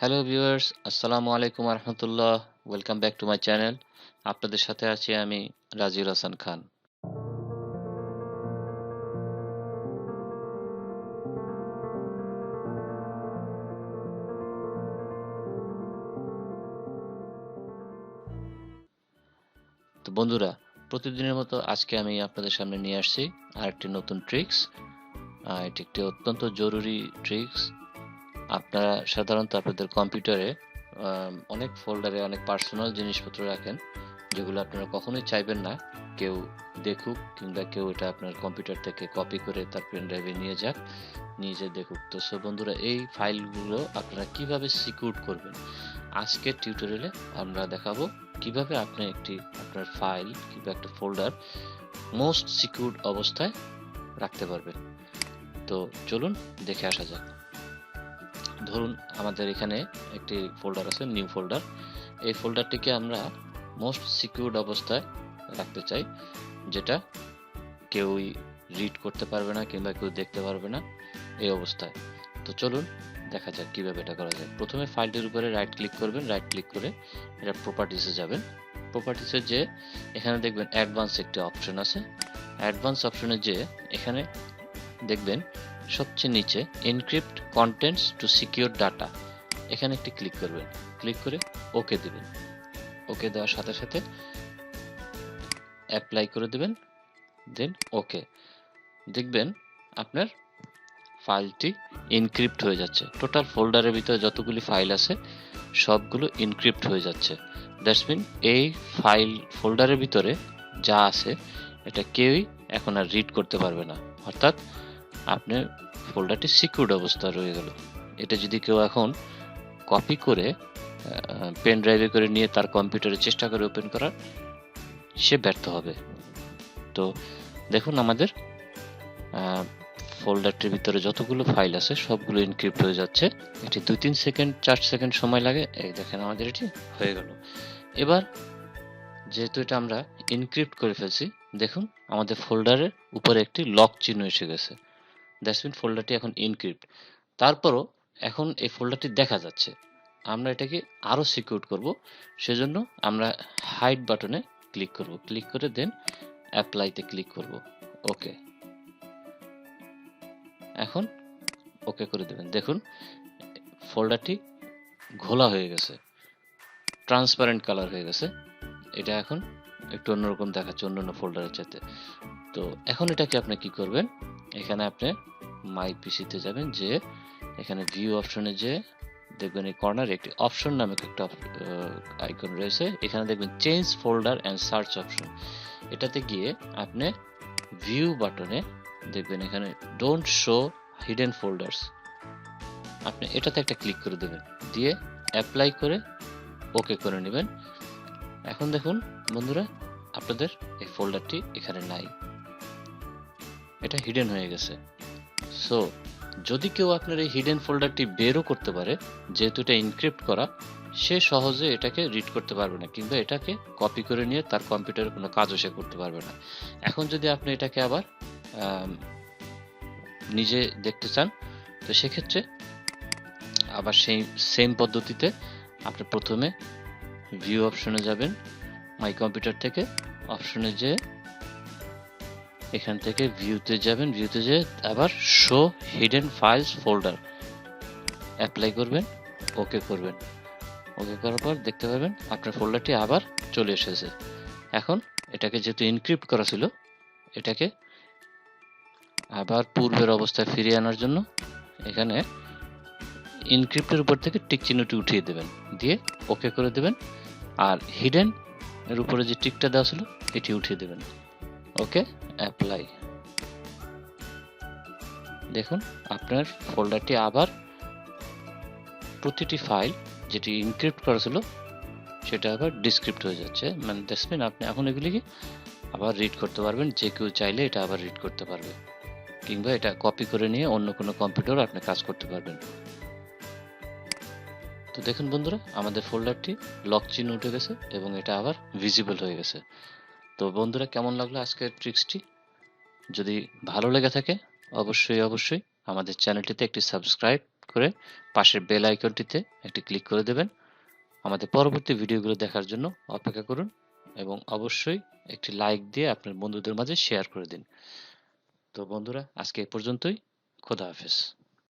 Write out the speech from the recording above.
Hello viewers, আসসালামু আলাইকুম রহমতুল্লাহ। Welcome back to my channel. আপনাদের সাথে আছি আমি রাজিউল হাসান খান। তো বন্ধুরা, প্রতিদিনের মতো আজকে আমি আপনাদের সামনে নিয়ে আসছি আরেকটি নতুন ট্রিক্স। এটি একটি অত্যন্ত জরুরি ট্রিক্স। আপনারা সাধারণত আপনাদের কম্পিউটারে অনেক ফোল্ডারে অনেক পার্সোনাল জিনিসপত্র রাখেন, যেগুলো আপনারা কখনোই চাইবেন না কেউ দেখুক, কিংবা কেউ এটা আপনার কম্পিউটার থেকে কপি করে তার পেন ড্রাইভে নিয়ে যাক, নিয়ে যেয়ে দেখুক। তো সো বন্ধুরা, এই ফাইলগুলো আপনারা কিভাবে সিকিউর করবেন, আজকের টিউটোরিয়ালে আমরা দেখাবো কিভাবে আপনি আপনার ফাইল কিংবা একটা ফোল্ডার মোস্ট সিকিউরড অবস্থায় রাখতে পারবেন। তো চলুন দেখে আসা যাক। ধরুন আমাদের এখানে একটি ফোল্ডার আছে, নিউ ফোল্ডার। এই ফোল্ডারটিকে আমরা মোস্ট সিকিউরড অবস্থায় রাখতে চাই, যেটা কেউই রিড করতে পারবে না কিংবা কেউ দেখতে পারবে না এই অবস্থায়। তো চলুন দেখা যাক কিভাবে এটা করা যায়। প্রথমে ফাইলটির উপরে রাইট ক্লিক করবেন, রাইট ক্লিক করে এটা প্রপার্টিসে যাবেন। প্রপার্টিসে যে এখানে দেখবেন অ্যাডভান্স একটি অপশন আছে। অ্যাডভান্স অপশনে যে এখানে দেখবেন সবচেয়ে নিচে encrypt contents to secure data, এখানে একটি ক্লিক করবেন। ক্লিক করে ওকে দেবেন। ওকে দেওয়ার সাথে সাথে অ্যাপ্লাই করে দেবেন, দেন ওকে। দেখবেন আপনার ফাইলটি এনক্রিপ্ট হয়ে যাচ্ছে। টোটাল ফোল্ডারের ভিতরে যতগুলি ফাইল আছে সবগুলো এনক্রিপ্ট হয়ে যাচ্ছে। দ্যাটস মিন এই ফাইল ফোল্ডারের ভিতরে যা আছে এটা কেউই এখন আর রিড করতে পারবে না, অর্থাৎ আপনার ফোল্ডারটি সিকিউরড অবস্থায় রয়ে গেল। এটা যদি কেউ এখন কপি করে পেন ড্রাইভে করে নিয়ে তার কম্পিউটারে চেষ্টা করে ওপেন করার, সে ব্যর্থ হবে। তো দেখুন আমাদের ফোল্ডারটির ভিতরে যতগুলো ফাইল আছে সবগুলো এনক্রিপ্ট হয়ে যাচ্ছে। এটি 2-3 সেকেন্ড 4 সেকেন্ড সময় লাগে। এই দেখেন আমাদের এটি হয়ে গেল। এবার যেহেতু এটা আমরা এনক্রিপ্ট করে ফেলছি, দেখুন আমাদের ফোল্ডারের উপরে একটি লক চিহ্ন এসে গেছে। দ্যাটস মিন ফোল্ডারটি এখন এনক্রিপ্ট। তারপরও এখন এই ফোল্ডারটি দেখা যাচ্ছে। আমরা এটাকে আরো সিকিউর করব, সেজন্য আমরা হাইড বাটনে ক্লিক করব। ক্লিক করে দেন অ্যাপ্লাইতে ক্লিক করব। ওকে, এখন ওকে করে দেবেন। দেখুন ফোল্ডারটি ঘোলা হয়ে গেছে, ট্রান্সপারেন্ট কালার হয়ে গেছে। এটা এখন একটু অন্যরকম দেখাচ্ছে অন্যান্য ফোল্ডারের চাইতে। তো এখন এটাকে আপনি কি করবেন, এখানে আপনি মাই পিসিতে যাবেন, যে এখানে ভিউ অপশনে যে দেখবেন এই কর্নারে একটি অপশন নামে একটা আইকন রয়েছে। এখানে দেখবেন change folder and search option. এটাতে গিয়ে আপনি ভিউ বাটনে দেখবেন এখানে ডোন্ট শো হিডেন ফোল্ডার্স, আপনি এটাতে একটা ক্লিক করে দেবেন, দিয়ে অ্যাপ্লাই করে ওকে করে নেবেন। এখন দেখুন বন্ধুরা, আপনাদের এই ফোল্ডারটি এখানে নাই, এটা হিডেন হয়ে গেছে। সো যদি কেউ আপনার এই হিডেন ফোল্ডারটি বেরও করতে পারে, যেহেতু এটা এনক্রিপ্ট করা, সে সহজে এটাকে রিড করতে পারবে না, কিংবা এটাকে কপি করে নিয়ে তার কম্পিউটারে কোনো কাজও সে করতে পারবে না। এখন যদি আপনি এটাকে আবার নিজে দেখতে চান, তো সেক্ষেত্রে আবার সেই সেম পদ্ধতিতে আপনি প্রথমে ভিউ অপশনে যাবেন, মাই কম্পিউটার থেকে অপশনে যে এখান থেকে ভিউতে যাবেন, ভিউতে যে আবার show hidden files folder apply করবেন, ওকে করবেন। ওকে করার পর দেখতে পাবেন আপনার ফোল্ডারটি আবার চলে এসেছে। এখন এটাকে যেহেতু এনক্রিপ্ট করা ছিল, এটাকে আবার পূর্বের অবস্থায় ফিরিয়ে আনার জন্য এখানে এনক্রিপ্টের উপর থেকে টিক চিহ্নটি উঠিয়ে দেবেন, দিয়ে ওকে করে দেবেন। আর হিডেন এর উপরে যে টিকটা দেওয়া ছিল এটি উঠিয়ে দেবেন। ওকে, অ্যাপ্লাই। দেখুন আপনার ফোল্ডারটি আবার প্রতিটি ফাইল যেটি এনক্রিপ্ট করা ছিল সেটা আবার ডিসক্রিপ্ট হয়ে যাচ্ছে। মানে দেখবেন আপনি এখন এগুলিকে আবার রিড করতে পারবেন, যে কেউ চাইলে এটা আবার রিড করতে পারবে, কিংবা এটা কপি করে নিয়ে অন্য কোনো কম্পিউটার আপনি কাজ করতে পারবেন। তো দেখুন বন্ধুরা, আমাদের ফোল্ডারটি লক চিহ্ন উঠে গেছে এবং এটা আবার ভিজিবল হয়ে গেছে। তো বন্ধুরা, কেমন লাগলো আজকের ট্রিক্সটি? যদি ভালো লেগে থাকে অবশ্যই আমাদের চ্যানেলটিতে একটি সাবস্ক্রাইব করে পাশের বেল আইকনটিতে একটি ক্লিক করে দেবেন। আমাদের পরবর্তী ভিডিওগুলো দেখার জন্য অপেক্ষা করুন এবং অবশ্যই একটি লাইক দিয়ে আপনার বন্ধুদের মাঝে শেয়ার করে দিন। তো বন্ধুরা, আজকে এ পর্যন্তই। খোদা হাফেজ।